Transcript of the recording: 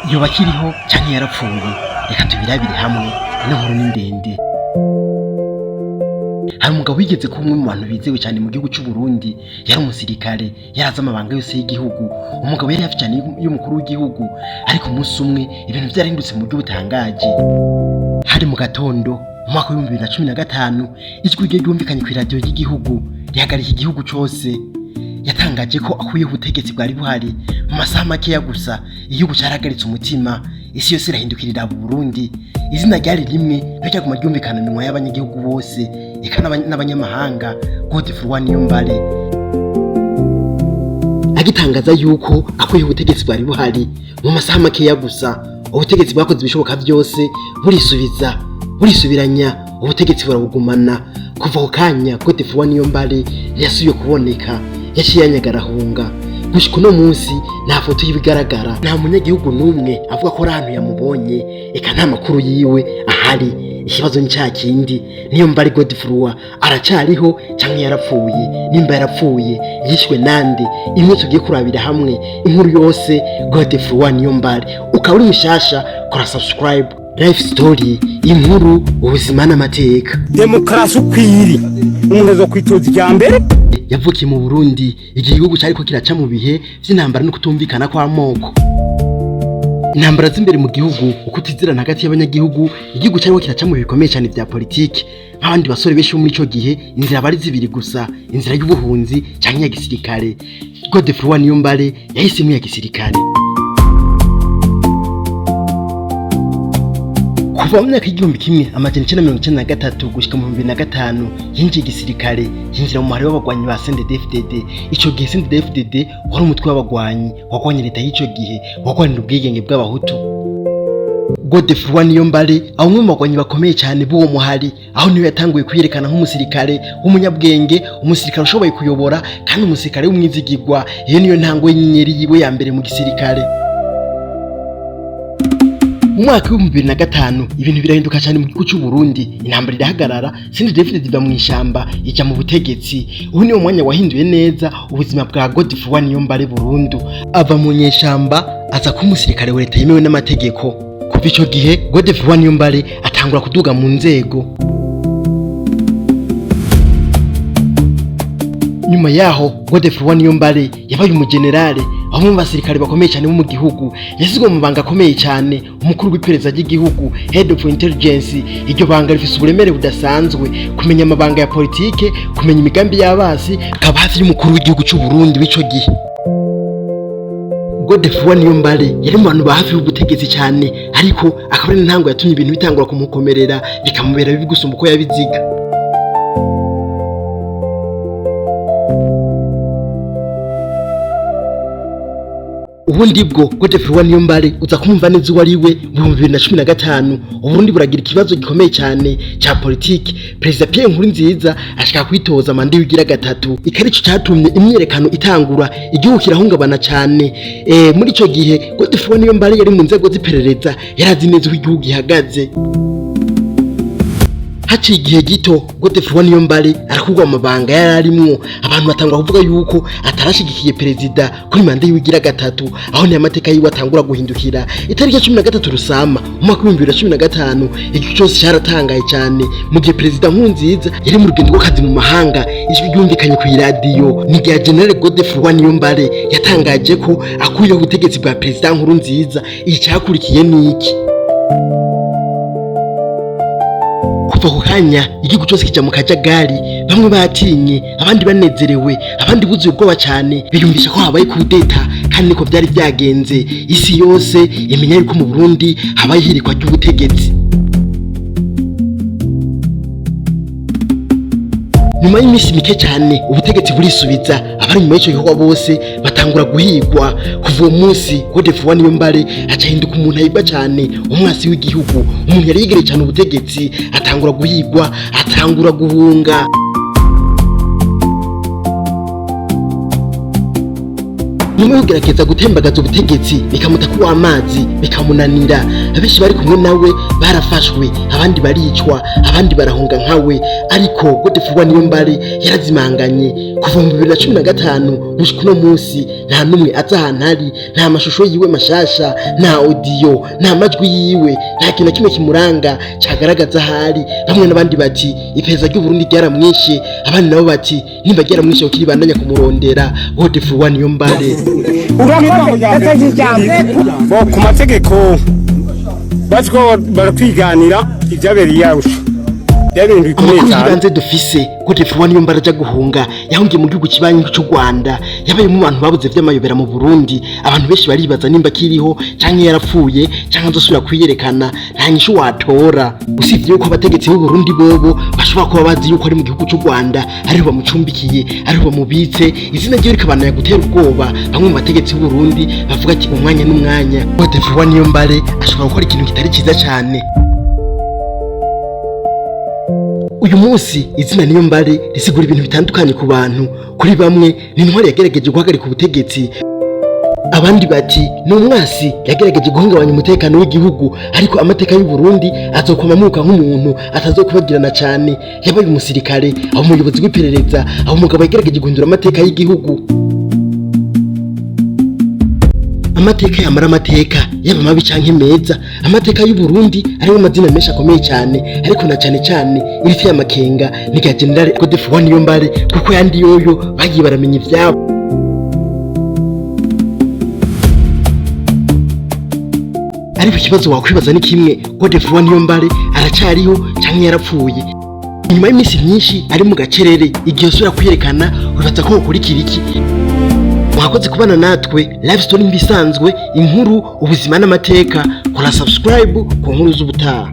iyo bakiriho cyangwa yarapfuye, reka tubirabire hamwe. Ino nkuru ni ndende. Hari umugabo wigeze kuba umwe mu bantu bizewe cyane mu gihugu cy'u Burundi, yari umusirikare, yarazi amabanga yose y'igihugu. Umugabo yari hafi cyane y'umukuru w'igihugu, ariko umunsi umwe ibintu byarahindutse mu buryo butangaje. Hari mu gatondo mu mwaka wa 2015, ijwi rye ryumvikanye ku radio y'igihugu rihagarika igihugu cyose. Yatangaje ko akuyeho ubutegetsi bwari buhari mu masaha makeya gusa. Igihugu cyarahagaritse umutima, isi yose irahindukirira mu Burundi. Izina ryari rimwe ryaguma ryumvikana mu minwa y'abanyagihugu bose, eka n'abanyamahanga. Godefroid Niyombare agitangaza yuko akuyeho ubutegetsi bwari buhari mu masaha makeya gusa. Ubutegetsi bwakoze ibishoboka byose burisubiranya, ubutegetsi burabugumana. Kuva ku kanya Godefroid Niyombare yasubiye kuboneka, yaciye yanyagarahunga. Gushika uno munsi nta foto y'ibigaragara, nta munyagihugu n'umwe avuga ko ahantu yamubonye, eka nta makuru yiwe ahari. Ikibazo ni cya kindi, Niyombare Godefroid aracariho cyangwa yarapfuye? Nimba yarapfuye yishwe nande? Imwe tugiye kurabira hamwe inkuru yose Godefroid Niyombare. Ukaba uri mushasha, kora subscribe. LifeStory, inkuru, ubuzima n'amateka. Demokarasi ukwiri umuntu zo kwitoza ijyambere. Yavukiye mu Burundi igihe igihugu cyari ko kiraca mu bihe by'intambara no kutumvikana kw'amoko. Intambara z'imbere mu gihugu, ukutizirana hagati y'abanyagihugu, igihugu cyari ko kiraca mu bikomeye cyane bya politiki. Nk'abandi basore benshi muri ico gihe, inzira bari zibiri gusa, inzira y'ubuhunzi cyangwa ya gisirikare. Godefroid Niyombare yahisemo ya gisirikare. Kuva mu myaka y'igihumbi kimwe amajana 1993 gushika mu 2005 yinjiye igisirikare, yinjira mu muhari w'abagwanyi ba CNDD-FDD. Ico gihe CNDD-FDD wari umutwe w'abagwanyi wagwanye leta y'ico gihe, wagwanira ubwigenge bw'abahutu. Godefroid Niyombare aho umwe mu bagwanyi bakomeye cyane b'uwo muhari, aho niwe yatanguye kwiyerekana nk'umusirikare w'umunyabwenge, umusirikare ushoboye kuyobora kandi umusirikare w'umwizigirwa. Iyo niyo ntango y'inyenyeri yiwe ya mbere mu gisirikare. Mu mwaka wa 2005 ibintu birahinduka cyane mu gihugu cy'u Burundi. Intambara irahagarara, CNDD-FDD iva mu ishamba ijya mu butegetsi. Ubu niwo mwanya wahinduye neza ubuzima bwa Godefroid Niyombare burundu. Ava mu nyeshamba aza kuba umusirikare wa leta yemewe n'amategeko. Kuva icyo gihe Godefroid Niyombare atangura kuduga mu nzego. Nyuma yaho Godefroid Niyombare yabaye umugenerale, aho mu basirikare bakomeye cyane mu gihugu. Yasizwe mu banga akomeye cyane, umukuru w'iperereza ry'igihugu, head of intelligence. Iryo banga rifise uburemere budasanzwe, kumenya amabanga ya politike, kumenya imigambi y'abasi, akaba hafi y'umukuru w'igihugu cy'u Burundi w'ico gihe. Godefroid Niyombare yari mu bantu ba hafi y'ubutegetsi cyane, ariko akaba ari intango yatumye ibintu bitangura kumukomerera, bikamubera bibi gusumba uko yabiziga. Ubundi bwo Godefroid Niyombare uza kumva neza uwo ari we mu 2015. Uburundi buragira ikibazo gikomeye cyane cya politiki. Perezida Pierre Nkurunziza ashaka kwitoza manda yigira gatatu. Ikarico cyatumye imyerekano itangura, igihugu kirahungabana cyane. Muri ico gihe Godefroid Niyombare yari mu nzego z'iperereza, yarazi neza uko igihugu gihagaze. Haciye igihe gito Godefroid Niyombare arakurwa amabanga yararimwo. Abantu batangura kuvuga yuko atarashigikiye perezida kuri manda yigira gatatu, aho ni amateka yiwe atangura guhindukira. Itariki ya 13 Rusama mu mwaka wa 2015 igihe cyose cyaratangaye cyane, mu gihe perezida Nkurunziza yari mu rugendo rw'akazi mu mahanga. Ijwi ryumvikanye ku radio ni rya Général Godefroid Niyombare yatangaje ko akuyeho ubutegetsi bwa perezida Nkurunziza. Icyakurikiye ni iki? Kuva ku kanya igihugu cyose kijya mu kajagari, bamwe batinye, abandi banezerewe, abandi buzuye ubwoba cyane, biyumvisha ko habaye kudeta. Kandi niko byari byagenze. Isi yose imenya yuko mu Burundi habaye hirikwa ry'ubutegetsi. Nyuma y'imisi mike cyane ubutegetsi burisubiza, abari nyuma y'icyo gikorwa bose batangura guhigwa. Kuva uwo munsi Godefroid Niyombare acahinduka umuntu ayigwa cyane, umwasi w'igihugu, umuntu yari yegereye cyane ubutegetsi. Atangura guhigwa, atangura guhunga. Nyuma yo kugerageza gutembagaza ubutegetsi bikamuta kuwa amazi, bikamunanira, abenshi bari kumwe nawe barafashwe, abandi baricwa, abandi barahunga nkawe. Ariko Godefroid Niyombare yarazimanganye. kuva mu 2015 gushika uno munsi nta numwe aza ahantu ari, nta mashusho yiwe mashasha, nta audio, nta majwi yiwe, nta kintu kimwe kimuranga cyagaragaza ahari. Bamwe n'abandi bati iperereza ry'u Burundi ryaramwishe, abandi nabo bati nimba ryaramwishe ukiri bandanya kumurondera. Godefroid Niyombare bo ku mategeko batwo baratwiganira ibyabereye yarusha yabindi bikomeye cyane. Ibanze dufise Godefroid Niyombare aja guhunga, yahungiye mu gihugu kibanyi cy'u Rwanda, yabaye mu bantu babuze vy'amayobera mu Burundi. Abantu benshi baribaza nimba kiriho canke yarapfuye canke azosubira kwiyerekana, nta nyishu watora. Usivye yuko abategetsi b'u Burundi bobo bashobora kuba bazi yuko ari mu gihugu cy'u Rwanda, ariho bamucumbikiye, ariho bamubitse, izina rye rikabana gutera ubwoba. Bamwe mu bategetsi b'u Burundi bavuga ati umwanya n'umwanya Godefroid Niyombare ashobora gukora ikintu kitari cyiza cyane. Uyu munsi izina Niyombare risigura ibintu bitandukanye ku bantu. Kuri bamwe ni intwari yagerageje guhagarika ubutegetsi, abandi bati ni umwasi yagerageje guhungabanya umutekano w'igihugu, ariko amateka y'u Burundi azokomamuka nk'umuntu atazokubagirana cyane. Yabaye umusirikare, aho umuyobozi w'iperereza, aho umugabo yagerageje guhindura amateka y'igihugu. Amateka yamara amateka, yaba mabi canke meza. Amateka y'u Burundi ariho amazina menshi akomeye cyane, ariko na cyane iriti y'amakenga ni ga Général Godefroid Niyombare, kuko yandi yoyo bagiye baramenya ivyabo. Ariko ikibazo wakwibaza ni kimwe, Godefroid Niyombare aracariho canke yarapfuye? Nyuma y'iminsi myinshi ari mu gacerere, igihe usubira kwiyerekana wibaza ko ukurikira iki? Mwakoze kubana natwe LifeStory mbisanzwe, inkuru, ubuzima n'amateka. Kora subscribe ku nkuru z'ubutaha.